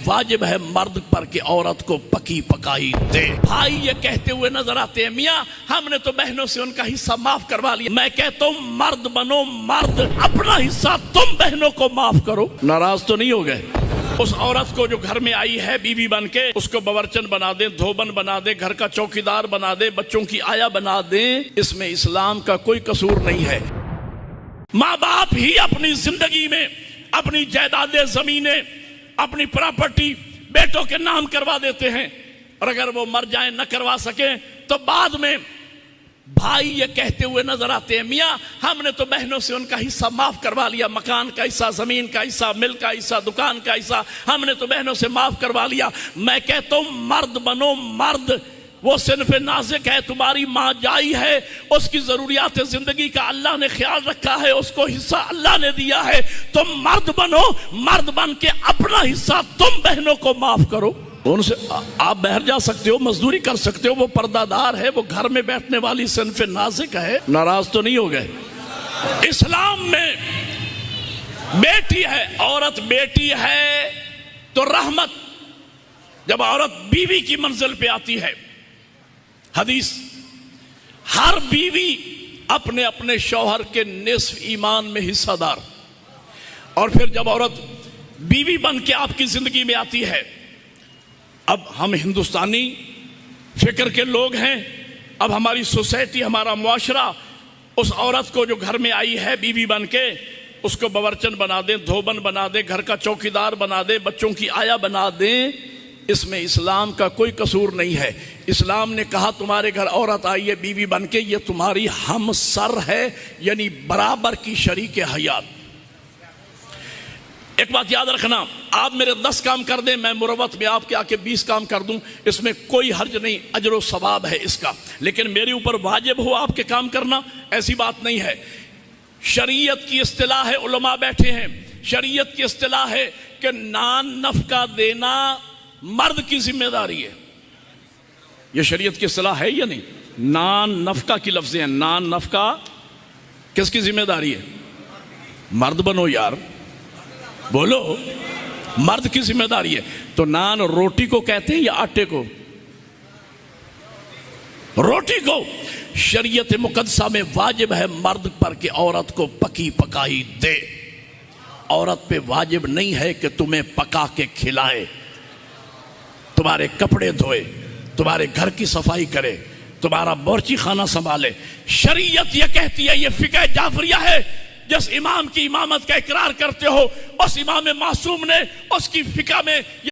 واجب ہے مرد پر کہ عورت کو پکی پکائی دے۔ بھائی یہ کہتے ہوئے نظر آتے ہیں میاں ہم نے تو بہنوں سے ان کا حصہ معاف کروا لیا۔ میں کہتا ہوں مرد بنو، مرد اپنا حصہ تم بہنوں کو معاف کرو۔ ناراض تو نہیں ہو گئے؟ اس عورت کو جو گھر میں آئی ہے بیوی بن کے، اس کو باورچن بنا دیں، دھوبن بنا دیں، گھر کا چوکیدار بنا دیں، بچوں کی آیا بنا دیں، اس میں اسلام کا کوئی قصور نہیں ہے۔ ماں باپ ہی اپنی زندگی میں اپنی جائیدادیں، زمینیں، اپنی پراپرٹی بیٹوں کے نام کروا دیتے ہیں، اور اگر وہ مر جائیں نہ کروا سکیں تو بعد میں بھائی یہ کہتے ہوئے نظر آتے ہیں میاں ہم نے تو بہنوں سے ان کا حصہ معاف کروا لیا، مکان کا حصہ، زمین کا حصہ، مل کا حصہ، دکان کا حصہ ہم نے تو بہنوں سے معاف کروا لیا۔ میں کہتا ہوں مرد بنو، مرد وہ صنف نازک ہے، تمہاری ماں جائی ہے، اس کی ضروریات زندگی کا اللہ نے خیال رکھا ہے، اس کو حصہ اللہ نے دیا ہے۔ تم مرد بنو، مرد بن کے اپنا حصہ تم بہنوں کو معاف کرو۔ ان سے آپ باہر جا سکتے ہو، مزدوری کر سکتے ہو، وہ پردہ دار ہے، وہ گھر میں بیٹھنے والی صنف نازک ہے۔ ناراض تو نہیں ہو گئے؟ اسلام میں بیٹی ہے، عورت بیٹی ہے تو رحمت، جب عورت بیوی کی منزل پہ آتی ہے، حدیث ہر بیوی اپنے اپنے شوہر کے نصف ایمان میں حصہ دار، اور پھر جب عورت بیوی بن کے آپ کی زندگی میں آتی ہے، اب ہم ہندوستانی فکر کے لوگ ہیں، اب ہماری سوسائٹی، ہمارا معاشرہ اس عورت کو جو گھر میں آئی ہے بیوی بن کے، اس کو باورچن بنا دیں، دھوبن بنا دیں، گھر کا چوکیدار بنا دیں، بچوں کی آیا بنا دیں، اس میں اسلام کا کوئی قصور نہیں ہے۔ اسلام نے کہا تمہارے گھر عورت آئی ہے بیوی بن کے، یہ تمہاری ہم سر ہے، یعنی برابر کی شریک حیات۔ ایک بات یاد رکھنا، آپ میرے 10 کام کر دیں، میں مروت میں آپ کے آ کے 20 کام کر دوں، اس میں کوئی حرج نہیں، اجر و ثواب ہے اس کا، لیکن میرے اوپر واجب ہو آپ کے کام کرنا، ایسی بات نہیں ہے۔ شریعت کی اصطلاح ہے، علماء بیٹھے ہیں، شریعت کی اصطلاح ہے کہ نان نفقہ دینا مرد کی ذمہ داری ہے۔ یہ شریعت کی اصطلاح ہے یا نہیں؟ نان نفقہ کی لفظیں ہیں، نان نفقہ کس کی ذمہ داری ہے؟ مرد بنو یار، بولو، مرد کی ذمہ داری ہے۔ تو نان روٹی کو کہتے ہیں یا آٹے کو؟ روٹی کو۔ شریعت مقدسہ میں واجب ہے مرد پر کہ عورت کو پکی پکائی دے، عورت پہ واجب نہیں ہے کہ تمہیں پکا کے کھلائے، تمہارے کپڑے دھوئے، تمہارے گھر کی صفائی کرے، تمہارا باورچی خانہ سنبھالے۔ شریعت یہ کہتی ہے، یہ فقہ جعفریہ ہے، جس امام کی امامت کا اقرار کرتے ہو، اس امام معصوم نے اس کی فقہ میں